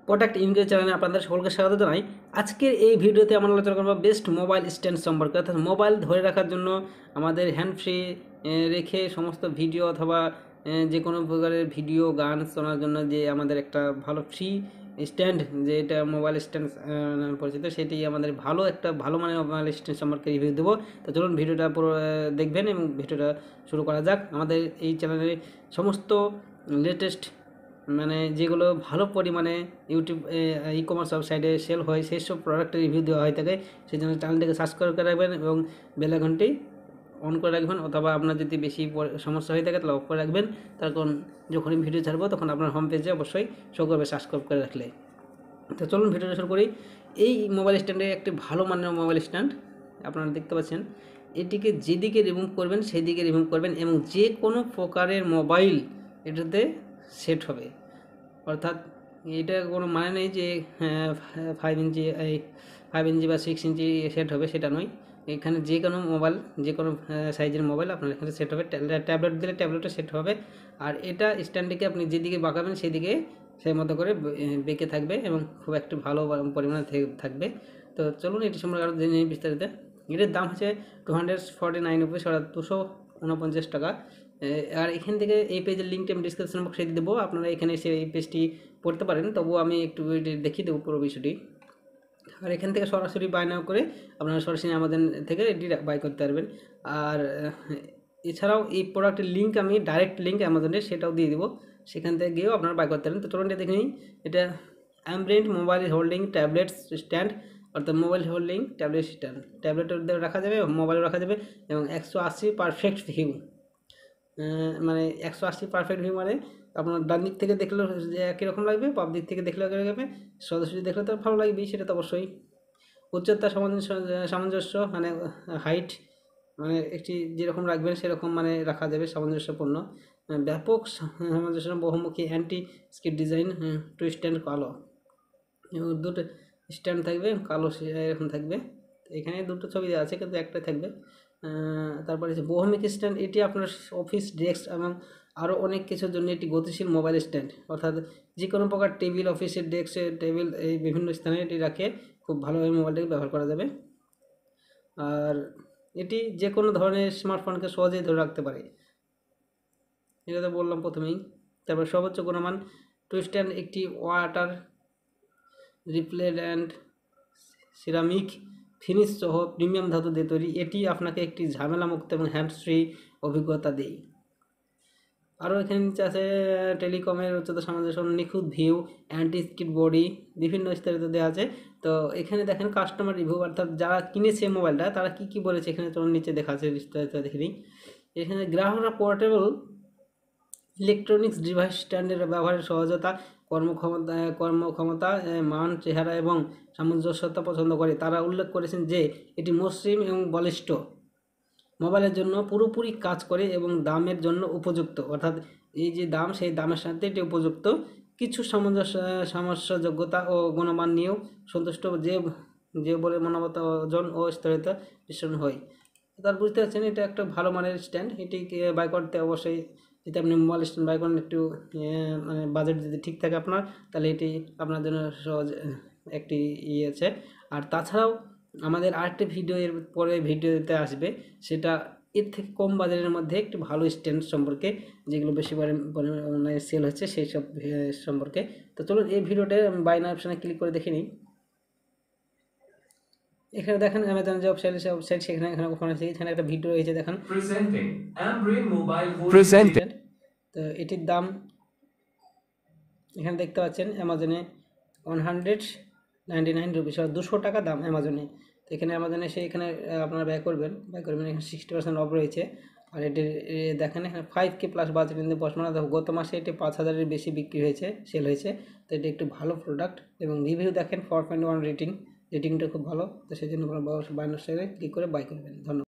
Product ইনগ্রেজ চ্যানেলে আপনাদের সকলকে স্বাগত জানাই। আজকের এই ভিডিওতে আমরা আলোচনা করব বেস্ট মোবাইল স্ট্যান্ড সম্পর্কে। অর্থাৎ মোবাইল ধরে রাখার জন্য আমাদের হ্যান্ড ফ্রি রেখে সমস্ত ভিডিও অথবা যে কোনো প্রকারের ভিডিও গান শোনার জন্য যে আমাদের একটা ভালো ফ্রি স্ট্যান্ড, যেটা মোবাইল স্ট্যান্ড পরিচিত, সেটি আমাদের ভালো মানের মোবাইল স্ট্যান্ড সম্পর্কে রিভিউ দেবো। তো চলুন ভিডিওটা পুরো দেখবেন এবং ভিডিওটা শুরু করা যাক। আমাদের এই চ্যানেলে সমস্ত লেটেস্ট মানে যেগুলো ভালো পরিমাণে ইউটিউব ই কমার্স ওয়েবসাইটে সেল হয় সেই সব প্রোডাক্টের রিভিউ দেওয়া হয়ে থাকে। সেই জন্য চ্যানেলটিকে সাবস্ক্রাইব করে রাখবেন এবং বেল আইকনটি অন করে রাখবেন, অথবা আপনার যদি বেশি সমস্যা হয়ে থাকে তাহলে অফ করে রাখবেন। তার কারণ যখনই ভিডিও ছাড়বো তখন আপনার হোম পেজে অবশ্যই শো করবে সাবস্ক্রাইব করে রাখলে। তো চলুন ভিডিওটা শুরু করি। এই মোবাইল স্ট্যান্ডে একটি ভালো মানের মোবাইল স্ট্যান্ড আপনারা দেখতে পাচ্ছেন। এটিকে যেদিকে রিমুভ করবেন সেই দিকে রিমুভ করবেন এবং যে কোনো প্রকারের মোবাইল এটাতে সেট হবে। অর্থাৎ এটা কোনো মানে নেই যে 5 ইঞ্চি বা 6 ইঞ্চি সেট হবে, সেটা নয়। এখানে যে কোনো মোবাইল, যে কোনো সাইজের মোবাইল আপনার এখানে সেট হবে। ট্যাবলেট দিলে ট্যাবলেটে সেট হবে। আর এটা স্ট্যান্ডটিকে আপনি যেদিকে বাঁকাবেন সেদিকে সেই মতো করে বেঁকে থাকবে এবং খুব একটি ভালো পরিমাণে থাকবে। তো চলুন এটি সম্পর্কে আরও জেনে বিস্তারিত। এটির দাম হচ্ছে 249 রুপিস, অর্থাৎ 249 টাকা। আর এখান থেকে এই পেজের লিঙ্কটি আমি ডিসক্রিপশন বক্সে দিয়ে দেবো, আপনারা এখানে এসে এই পেজটি পড়তে পারেন। তবুও আমি একটু দেখিয়ে দেবো পুরো বিষয়টি। আর এখান থেকে সরাসরি বাই না করে আপনারা সরাসরি আমাদের থেকে এটি বাই করতে পারবেন। আর এছাড়াও এই প্রোডাক্টের লিঙ্ক আমি ডাইরেক্ট লিঙ্ক অ্যামাজনের সেটাও দিয়ে দেবো, সেখান থেকে গিয়েও আপনারা বাই করতে পারেন। তো চলুন দেখে নিই। এটা অ্যাম্ব্রেন্ট মোবাইল হোল্ডিং ট্যাবলেট স্ট্যান্ড, অর্থাৎ মোবাইল হোল্ডিং ট্যাবলেট স্ট্যান্ড, ট্যাবলেটের রাখা যাবে, মোবাইলও রাখা যাবে এবং 180 পারফেক্ট ভিউ। মানে 180 পারফেক্ট ভিউ মানে আপনার ডান দিক থেকে দেখলেও যে একই রকম লাগবে, বাম দিক থেকে দেখলেও একই লাগবে, সরাসরি দেখলে তো ভালো লাগবেই, সেটা তো অবশ্যই। উচ্চতা সামঞ্জস্য মানে হাইট মানে একটি যেরকম রাখবেন সেরকম মানে রাখা যাবে, সামঞ্জস্যপূর্ণ। ব্যাপক সামঞ্জস্য, বহুমুখী anti skid design, twist and কালো, দুটো স্ট্যান্ড থাকবে, কালো এরকম থাকবে। এখানে দুটো ছবি দেওয়া আছে কিন্তু একটাই থাকবে। তারপরে বহুমুখী স্ট্যান্ড, এটি আপনার অফিস ডেস্ক এবং আরও অনেক কিছুর জন্য এটি গতিশীল মোবাইল স্ট্যান্ড, অর্থাৎ যে কোনো প্রকার টেবিল, অফিসের ডেস্ক টেবিল, এই বিভিন্ন স্থানে এটি রাখে খুব ভালোভাবে মোবাইলটাকে ব্যবহার করা যাবে। আর এটি যে কোনো ধরনের স্মার্টফোনকে সহজেই ধরে রাখতে পারে, এটা তো বললাম প্রথমেই। তারপর সর্বোচ্চ গুণমান, টুইস্ট অ্যান্ড একটি ওয়াটার রিপ্লেন্ট সিরামিক ফিনিশ সহ প্রিমিয়াম ধাতু দিয়ে তৈরি। এটি আপনাকে একটি ঝামেলামুক্ত এবং হ্যান্ডস ফ্রি অভিজ্ঞতা দেয়। আরও এখানে নিচে আছে টেলিকমের উচ্চতা সামঞ্জস্য, নিখুঁত ভিউ, অ্যান্টি স্কিড বডি, বিভিন্ন স্তরিত দেওয়া আছে। তো এখানে দেখেন কাস্টমার রিভিউ, অর্থাৎ যারা কিনেছে মোবাইলটা তারা কী কী বলেছে এখানে তোমার নিচে দেখা আছে, বিস্তারিত দেখে নিই। এখানে গ্রাহকরা পোর্টেবল ইলেকট্রনিক্স ডিভাইস স্ট্যান্ডের ব্যবহারের সহজতা, কর্মক্ষমতা, মান, চেহারা এবং সামঞ্জস্যতা পছন্দ করে। তারা উল্লেখ করেছেন যে এটি মসৃণ এবং বলিষ্ঠ, মোবাইলের জন্য পুরোপুরি কাজ করে এবং দামের জন্য উপযুক্ত। অর্থাৎ এই যে দাম, সেই দামের সাথে এটি উপযুক্ত। কিছু সামঞ্জস্যযোগ্যতা ও গুণমান নিয়েও সন্তুষ্ট যে বলে মানবতা, ওজন ও স্থিরতা মিশ্রণ হয়। তার বুঝতে পারছেন এটা একটা ভালো মানের স্ট্যান্ড। এটিকে বাই করতে অবশ্যই, যদি আপনি মোবাইল স্ট্যান্ড বাই করেন একটু মানে বাজেট যদি ঠিক থাকে আপনার, তাহলে এটি আপনার জন্য সহজ একটি আছে। আর তাছাড়াও আমাদের আরেকটি ভিডিও এর পরে ভিডিওতে আসবে, সেটা এর থেকে কম বাজারের মধ্যে একটি ভালো স্ট্যান্ড সম্পর্কে, যেগুলো বেশি পরিমাণে সেল হচ্ছে সেই সব সম্পর্কে। তো চলুন এই ভিডিওটা আমি বাই নাও অপশানে ক্লিক করে দেখে নিই। এখানে দেখেন অ্যামাজন যে ওয়েবসাইট সেখানে এখানে একটা ভিডিও রয়েছে, দেখেন প্রেজেন্টেড। তো এটির দাম এখানে দেখতে পাচ্ছেন অ্যামাজনে 199 রুপিস, 200 টাকা দাম অ্যামাজনে। তো এখানে অ্যামাজনে এখানে আপনারা ব্যয় করবেন এখানে 60% অফ রয়েছে। আর এটির দেখেন এখানে 5K প্লাস বাজেট কিন্তু বর্তমানে গত মাসে এটি 5,000-এর বেশি বিক্রি হয়েছে, সেল হয়েছে। তো এটি একটু ভালো প্রোডাক্ট এবং রিভিউ দেখেন 4.1 রেটিংটা খুব ভালো। তো সেই জন্য আপনারা বাই নাও ক্লিক করে বাই করবেন। ধন্যবাদ।